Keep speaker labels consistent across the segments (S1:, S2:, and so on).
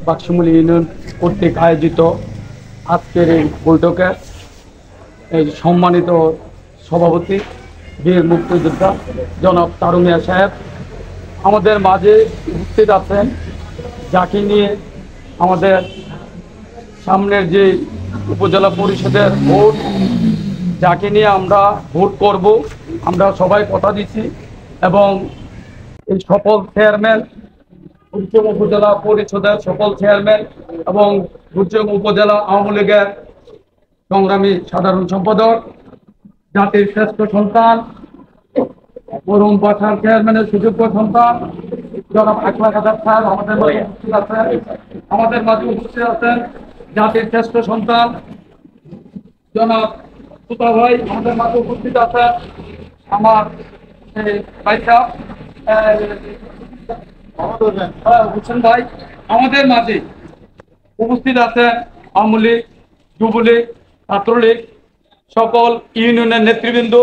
S1: বাক্সমুলি union কর্তৃক আয়োজিত আজকের এই বৈঠকে এই সম্মানিত সভাপতি বীর মুক্তিযোদ্ধা জনাব তারু মিয়া সাহেব আমাদের মাঝে উপস্থিত আছেন, যাকে নিয়ে আমাদের সামনের যে উপজেলা পরিষদের ভোট, যাকে নিয়ে আমরা ভোট করব, আমরা সবাই কথা দিচ্ছি। এবং এই সকল চেয়ারম্যান, গুরচং উপজেলা পরিষদের সকল চেয়ারম্যান এবং গুরচং উপজেলা আওয়ামী লীগের সংগ্রামী সাধারণ সম্পাদক, জাতির শ্রেষ্ঠ সন্তান, বরুণ বাসার চেয়ারম্যানের সুযোগ্য সন্তান জনাব আকলাক আজাদ সাহেব আমাদের মাঝে উপস্থিত আছেন। আমাদের মাঝে উপস্থিত আছেন জাতির শ্রেষ্ঠ সন্তান জনাব সুতা ভাই, আমাদের মাঝে উপস্থিত আছেন আমার ভাইসা হোসেন ভাই, আমাদের মাঝে উপস্থিত আছেন আওয়ামী লীগ, যুবলীগ, ছাত্রলীগ, সকল ইউনিয়নের নেতৃবৃন্দ,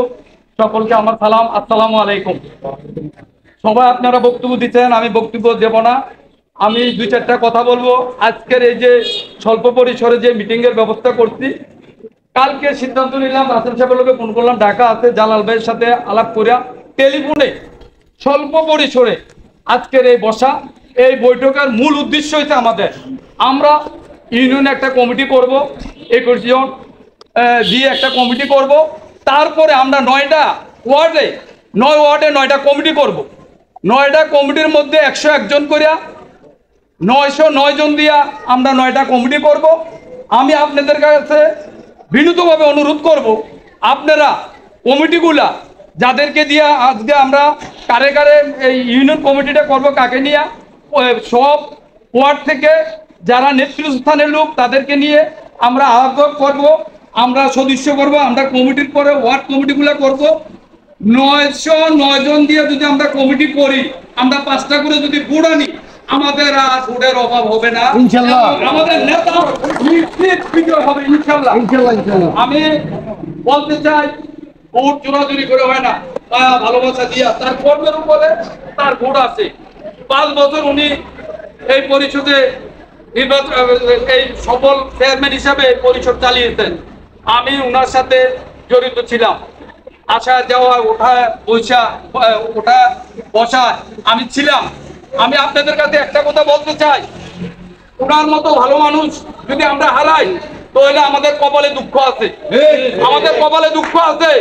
S1: সকলকে আমার সালাম, আসসালামু আলাইকুম। সবাই আপনারা বক্তব্য দিচ্ছেন, আমি বক্তব্য দেব না, আমি দুই চারটা কথা বলবো। আজকের এই যে স্বল্প পরিসরে যে মিটিংয়ের ব্যবস্থা করছি, কালকে সিদ্ধান্ত নিলাম, রাসেল সাহেবের লোকে ফোন করলাম, ঢাকা আছে, জালাল ভাইয়ের সাথে আলাপ করিয়া টেলিফোনে স্বল্প পরিসরে আজকের এই বসা, এই বৈঠকের মূল উদ্দেশ্য হচ্ছে আমরা ইউনিয়নে একটা কমিটি করব, 21 জন দিয়ে একটা কমিটি করব। তারপরে আমরা 9টা ওয়ার্ডে 9টা কমিটি করব। 9টা কমিটির মধ্যে 101 জন করিয়া 909 জন দিয়া আমরা 9টা কমিটি করব। আমি আপনাদের কাছে বিনীতভাবে অনুরোধ করব, আপনারা কমিটিগুলা যাদেরকে দিয়া আজকে আমরা কারে কারে এই ইউনিয়ন কমিটিটা করব, কাকে নিয়ে, সব ওয়ার্ড থেকে যারা নেতৃস্থানের লোক তাদেরকে নিয়ে আমরা আহ্বান করব, আমরা সদস্য করব, আমরা কমিটির পরে ওয়ার্ড কমিটিগুলো করব। 909 জন দিয়ে যদি আমরা কমিটি করি, আমরা 5টা করে যদি ভোট আনি, আমাদের আর ভোটের অভাব হবে না ইনশাআল্লাহ। আমাদের নেতা নিশ্চিত বিজয় হবে ইনশাআল্লাহ। আমি বলতে চাই, ভোট জোরাজুরি করে হয় না, ভালোবাসা দিয়া তার কর্মের উপরে তার ভোট আছে। 5 বছর উনি এই পরিষদে নির্বাচন, এই সফল চেয়ারম্যান হিসাবে পরিষদ চালিয়েছেন। আমি ওনার সাথে জড়িত ছিলাম, আসা যাওয়া, ওঠা বসা আমি ছিলাম। আমি আপনাদের কাছে একটা কথা বলতে চাই, ওনার মতো ভালো মানুষ যদি আমরা হারাই, তাহলে আমাদের কপালে দুঃখ আছে, আমাদের কপালে দুঃখ আছে।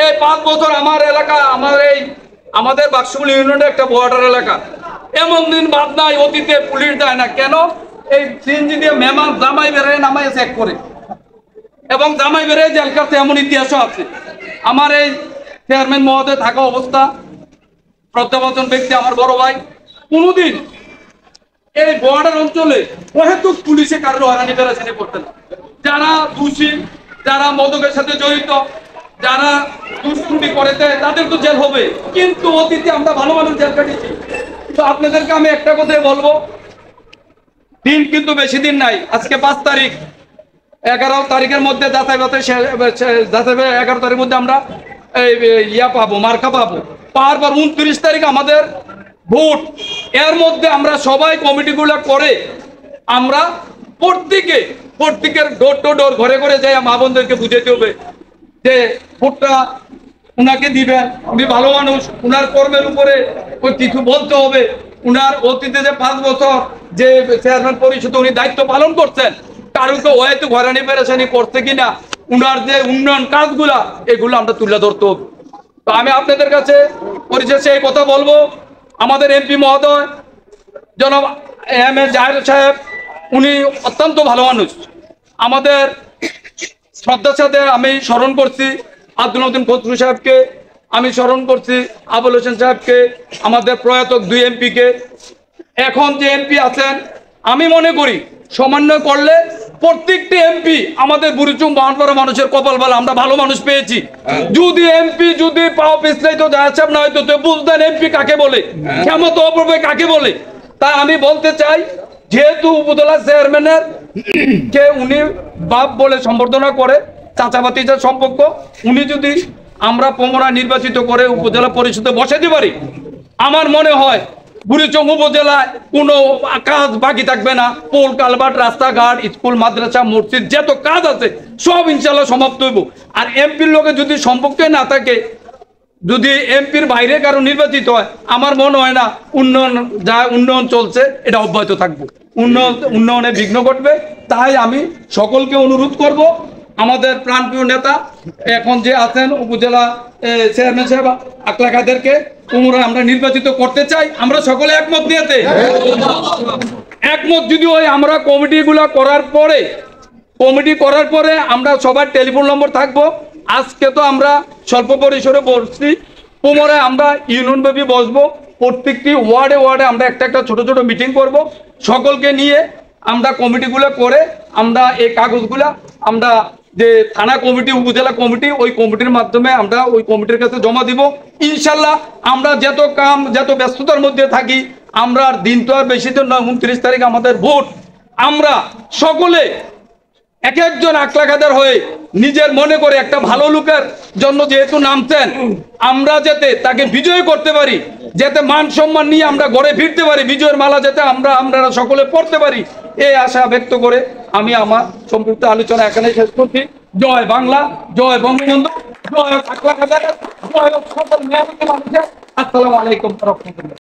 S1: এই 5 বছর আমার এলাকা, আমাদের বাক্সমুলি ইউনিয়নের একটা বর্ডার এলাকা, এমন দিন বাদ নাই অতীতে পুলিশ যায় না। কেন? এই সিএনজি দিয়ে মেহমান জামাই বেড়ে নামাই চেক করে, এবং জামাই বেড়ে জেল কাছে, এমন ইতিহাসও আছে। আমার এই চেয়ারম্যান মহোদয় থাকা অবস্থা, প্রত্যাবর্তন ব্যক্তি আমার বড় ভাই, কোনোদিন এই বর্ডার অঞ্চলে অহেতুক পুলিশে কারো হয়রানি পেরেছেনি করতে না। যারা দোষী, যারা মদকের সাথে জড়িত, যারা দুষ্কৃতি করেছে, তাদের তো জেল হবে, কিন্তু অতীতে আমরা ভালো মানুষ জেল কাটিয়েছি। তো আপনাদেরকে আমি একটা কথাই বলবো, দিন কিন্তু বেশি দিন নাই, আজকে 5 তারিখ, 11 তারিখের মধ্যে যাচাই 11 তারিখের মধ্যে আমরা পাবো, মার্কা পাবো। পাওয়ার পর 29 তারিখ আমাদের ভোট। এর মধ্যে আমরা সবাই কমিটিগুলো করে আমরা প্রত্যেকের ডোর টু ডোর, ঘরে ঘরে যাই মা বোনদেরকে বুঝাতে হবে যে ভোটটা উনাকে দিবেন, উনি ভালো মানুষ, উনার কর্মের উপরে কিছু বলতে হবে। উনার অতীতে যে 5 বছর যে চেয়ারম্যান পরিষদে উনি দায়িত্ব পালন করছেন, কারোকে হয়তো ঘরানি পেরেছানি করছে কিনা, উনার যে উন্নয়ন কাজগুলা, এগুলো আমরা তুলে ধরতে হবে। তো আমি আপনাদের কাছে পরিশেষে এই কথা বলবো, আমাদের এমপি মহোদয় জনাব এম এ জাহের সাহেব, উনি অত্যন্ত ভালো মানুষ। আমাদের শ্রদ্ধার সাথে আমি স্মরণ করছি আব্দুল মতিন খসরু সাহেবকে, আমি স্মরণ করছি আবুল হোসেন সাহেবকে, আমাদের প্রয়াত 2 এমপিকে। এখন যে এমপি আছেন, আমি মনে করি সমন্বয় করলে প্রত্যেকটি এমপি আমাদের বুড়িচুং বাহনপাড়া মানুষের কপাল ভালো, আমরা ভালো মানুষ পেয়েছি। যদি এমপি যদি পাও পিছলাইতো যাচ্ছেন না, হয়তো তো বুঝতেন এমপি কাকে বলে, ক্ষমতা অপব্যয় কাকে বলে। তাই আমি বলতে চাই, যেহেতু উপজেলা চেয়ারম্যানের কে উনি বাপ বলে সম্বর্ধনা করে, চাচা ভাতিজার সম্পর্ক, উনি যদি আমরা পুনরায় নির্বাচিত করে উপজেলা পরিষদে বসাতে পারি, আমার মনে হয় বুড়িচং উপজেলায় কোনো কাজ বাকি থাকবে না। পোল কালভার্ট, রাস্তাঘাট, স্কুল, মাদ্রাসা, মসজিদ যত কাজ আছে সব ইনশাল্লাহ সমাপ্ত হইব। আর এমপির লোকে যদি সম্পর্ক না থাকে, যদি এমপির বাইরে কারো নির্বাচিত হয়, আমার মনে হয় না উন্নয়ন চলছে এটা অব্যাহত থাকবে, উন্নয়নে বিঘ্ন ঘটবে। তাই আমি সকলকে অনুরোধ করব, আমাদের প্রাণপ্রিয় নেতা এখন যে আছেন উপজেলা চেয়ারম্যান সাহেব আকলা কাদেরকে পুনরায় আমরা নির্বাচিত করতে চাই। আমরা সকলে একমত নিয়েতে একমত যদি হয়, আমরা কমিটি করার পরে আমরা সবার টেলিফোন নম্বর থাকবো। আজকে তো আমরা স্বল্প পরিসরে বসছি, পুনরায় আমরা ইউনিয়ন ব্যাপী বসবো। প্রত্যেকটি ওয়ার্ডে আমরা একটা ছোট ছোট মিটিং করব। সকলকে নিয়ে আমরা কমিটিগুলো করে আমরা এই কাগজগুলা আমরা যে থানা কমিটি, উপজেলা কমিটি, ওই কমিটির মাধ্যমে আমরা ওই কমিটির কাছে জমা দিব। ইনশাল্লাহ আমরা যত ব্যস্ততার মধ্যে থাকি, আমরা দিন তো আর বেশি দিন নয়, 29 তারিখ আমাদের ভোট। আমরা সকলে এক একজন আকলা কাদের হয়ে নিজের মনে করে একটা ভালো লোকের জন্য যেহেতু নামছেন, আমরা যাতে তাকে বিজয় করতে পারি, যাতে মান সম্মান নিয়ে আমরা ঘরে ফিরতে পারি, বিজয়ের মালা যাতে আমরা সকলে পড়তে পারি, এই আশা ব্যক্ত করে আমি আমার সংক্ষিপ্ত আলোচনা এখানে শেষ করছি। জয় বাংলা, জয় বঙ্গবন্ধু, জয় আকলা কাদের, জয় সকল মেহনতি মানুষের। আসসালামু আলাইকুম ওয়া রাহমাতুল্লাহ।